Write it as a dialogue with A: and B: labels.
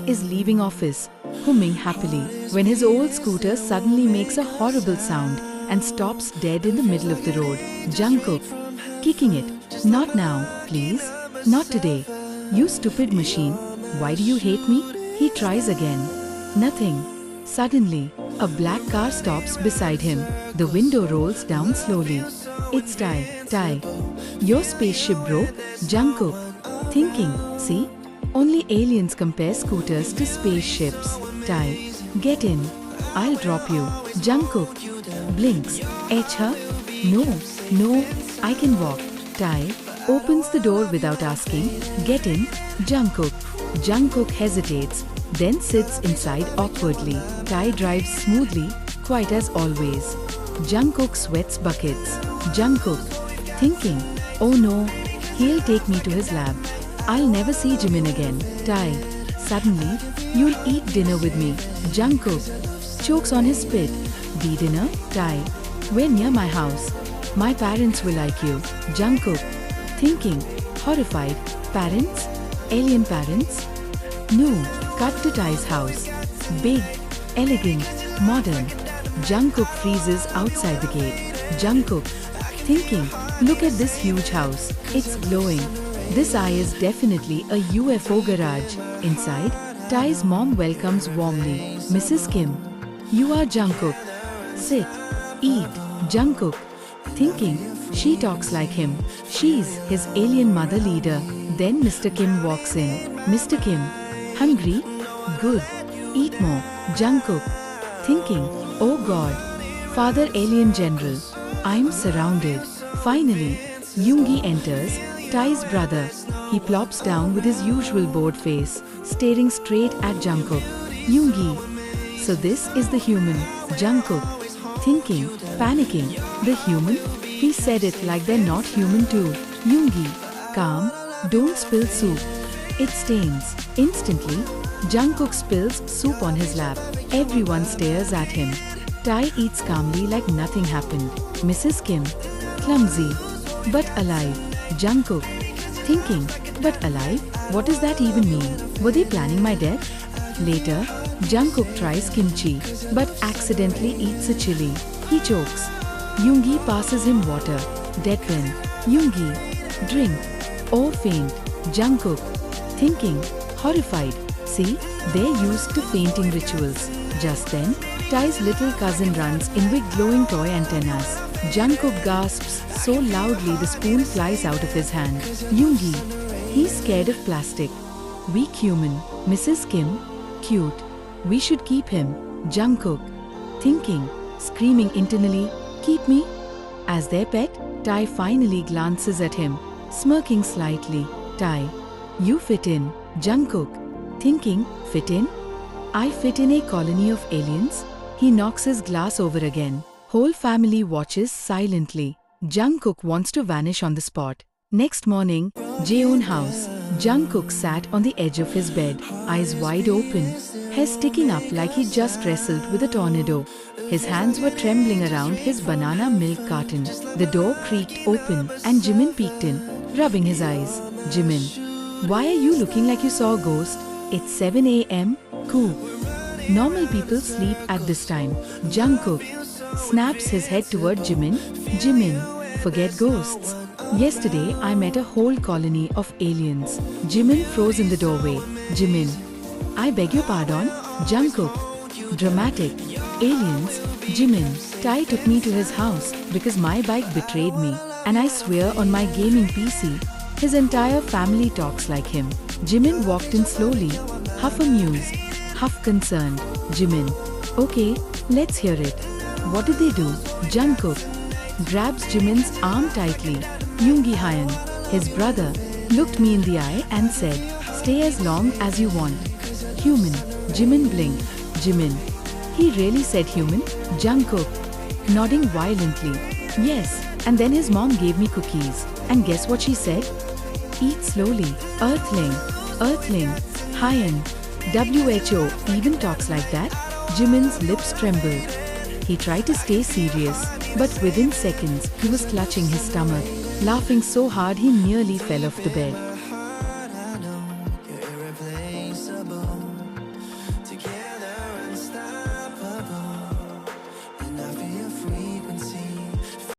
A: is leaving office, humming happily, when his old scooter suddenly makes a horrible sound and stops dead in the middle of the road. Jungkook, kicking it. Not now, please. Not today. You stupid machine. Why do you hate me? He tries again. Nothing. Suddenly, a black car stops beside him. The window rolls down slowly. It's Tae. Tae. Your spaceship broke? Jungkook. Thinking, see? Only aliens compare scooters to spaceships. Tae. Get in. I'll drop you. Jungkook. Blinks. Etch her? No. No. I can walk. Tae. Opens the door without asking. Get in. Jungkook. Jungkook hesitates, then sits inside awkwardly. Tae drives smoothly, quite as always. Jungkook sweats buckets. Jungkook. Thinking, oh no, he'll take me to his lab. I'll never see Jimin again. Tae. Suddenly, you'll eat dinner with me. Jungkook. Chokes on his spit. The dinner? Tae. We're near my house. My parents will like you. Jungkook. Thinking, horrified, parents? Alien parents? No. Cut to Tae's house. Big, elegant, modern. Jungkook freezes outside the gate. Jungkook. Thinking, look at this huge house. It's glowing. This eye is definitely a UFO garage. Inside, Tae's mom welcomes warmly. Mrs. Kim. You are Jungkook. Sit. Eat. Jungkook. Thinking, she talks like him. She's his alien mother leader. Then Mr. Kim walks in. Mr. Kim. Hungry? Good. Eat more. Jungkook. Thinking, oh God. Father Alien General. I'm surrounded. Finally, Yoongi enters, Tae's brother. He plops down with his usual bored face, staring straight at Jungkook. Yoongi. So this is the human. Jungkook. Thinking, panicking. The human? He said it like they're not human too. Yoongi. Calm. Don't spill soup. It stains. Instantly, Jungkook spills soup on his lap. Everyone stares at him. Tae eats calmly like nothing happened. Mrs. Kim. Clumsy. But alive. Jungkook. Thinking, but alive? What does that even mean? Were they planning my death? Later, Jungkook tries kimchi, but accidentally eats a chili. He chokes. Yoongi passes him water. Deadpan. Yoongi. Drink. Or faint. Jungkook. Thinking, horrified. See, they're used to fainting rituals. Just then, Tae's little cousin runs in with glowing toy antennas. Jungkook gasps so loudly the spoon flies out of his hand. Yoongi. He's scared of plastic. Weak human. Mrs. Kim. Cute. We should keep him. Jungkook. Thinking, screaming internally, keep me? As their pet, Tae finally glances at him, smirking slightly. Tae. You fit in. Jungkook. Thinking, fit in? I fit in a colony of aliens? He knocks his glass over again. Whole family watches silently. Jungkook wants to vanish on the spot. Next morning, Jeon house. Jungkook sat on the edge of his bed, eyes wide open, hair sticking up like he just wrestled with a tornado. His hands were trembling around his banana milk carton. The door creaked open and Jimin peeked in, rubbing his eyes. Jimin. Why are you looking like you saw a ghost? It's 7 a.m. Cool. Normal people sleep at this time. Jungkook snaps his head toward Jimin. Jimin. Forget ghosts. Yesterday I met a whole colony of aliens. Jimin froze in the doorway. Jimin. I beg your pardon? Jungkook. Dramatic. Aliens. Jimin. Tae took me to his house because my bike betrayed me. And I swear on my gaming PC, his entire family talks like him. Jimin walked in slowly, half amused, half concerned. Jimin. Okay, let's hear it. What did they do? Jungkook grabs Jimin's arm tightly. Yoongi Hyun, his brother, looked me in the eye and said, stay as long as you want. Human. Jimin blinked. Jimin. He really said human? Jungkook. Nodding violently. Yes, and then his mom gave me cookies. And guess what she said? Eat slowly. Earthling. Earthling. Hyun. WHO even talks like that? Jimin's lips trembled. He tried to stay serious, but within seconds he was clutching his stomach, laughing so hard he nearly fell off the bed.